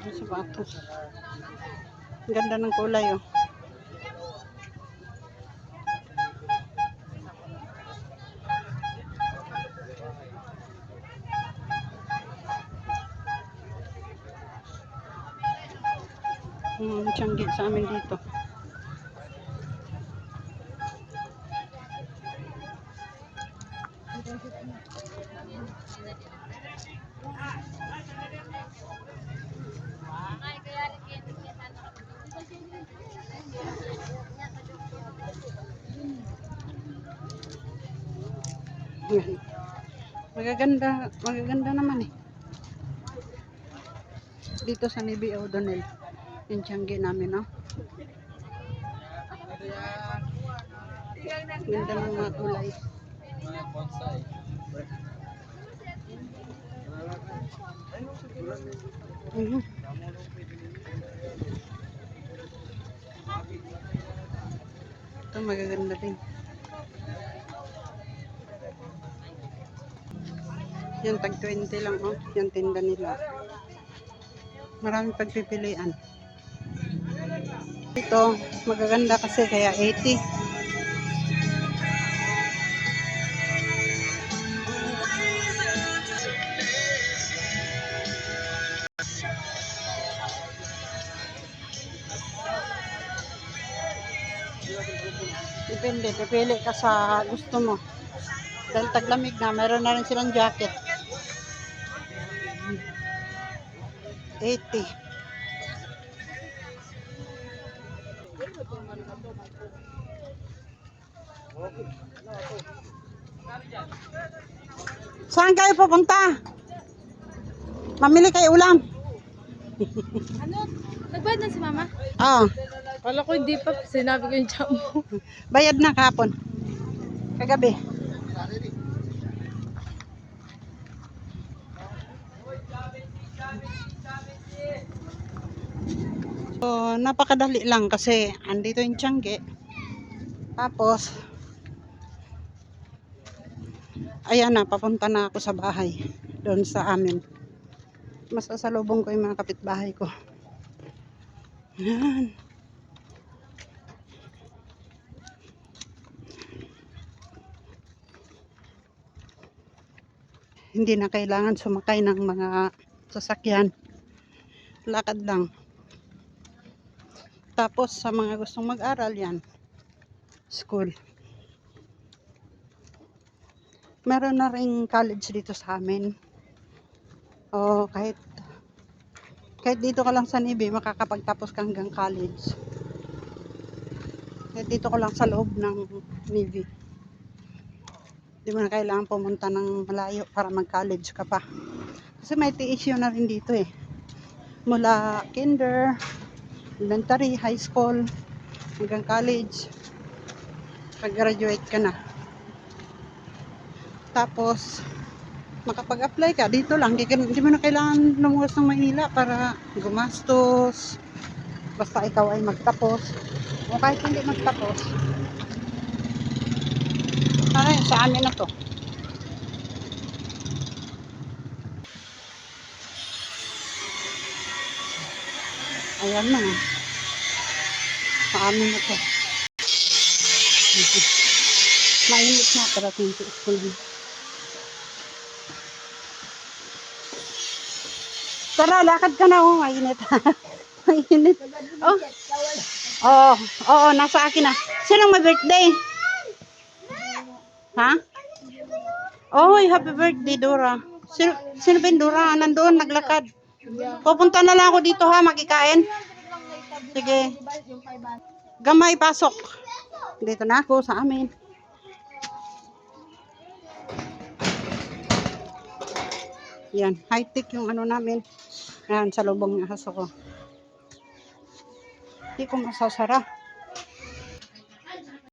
Sapatos. Ang ganda ng kulay, oh. Tiyanggi sa amin dito. Magaganda naman eh. Dito sa Nibi O'Donnell. Yung tiyanggi namin, no? Ganda ng mga kulay. Ito magaganda din. Yan, tag 20 lang, oh. Yan tinda nila. Maraming pagpipilian. Ito, magaganda kasi kaya 80. Depende, pipili ka sa gusto mo. Dahil taglamig na, mayroon na rin silang jacket. 80. Saan kayo pupunta? Mamili kayo ulam. Ano? Nagbayad na si mama? Ah, Wala ko hindi pa. Sinabi ko yung tiyan mo. bayad na kahapon. Kagabi. So, napakadali lang kasi andito yung tiyanggi. Tapos, ayan na, papunta na ako sa bahay. Doon sa amin. Masasalubong ko yung mga kapitbahay ko. Yan. Hindi na kailangan sumakay ng mga sasakyan. Lakad lang. Tapos sa mga gustong mag-aral yan, school. Meron na ring college dito sa amin. O kahit dito ka lang sa Nibi, makakapagtapos ka hanggang college. Kahit dito ka lang sa loob ng Nibi. Hindi mo na kailangan pumunta ng malayo para mag-college ka pa. Kasi may TSU na rin dito eh. Mula kinder, elementary, high school, hanggang college. Pag-graduate ka na. Tapos, makapag-apply ka dito lang. Hindi mo na kailangan lumuwas ng Maynila para gumastos. Basta ikaw ay magtapos. O kahit hindi magtapos. Ay, sa amin na to. Ayan na. Sa amin na to. Mainit na parating sa school. Tara, lakad ka na. Oh, mainit. Mainit. Oh. Oo, nasa akin na. Sinong may birthday? Ha? Oh, happy birthday, Dora. Sino ba yung Dora? Nandoon, naglakad. Pupunta na lang ako dito ha, makikain. Sige. Gamay, pasok. Dito na ako sa amin. Yan, high-tech yung ano namin. Yan, sa lubong ng aso ko. Hindi ko masasara.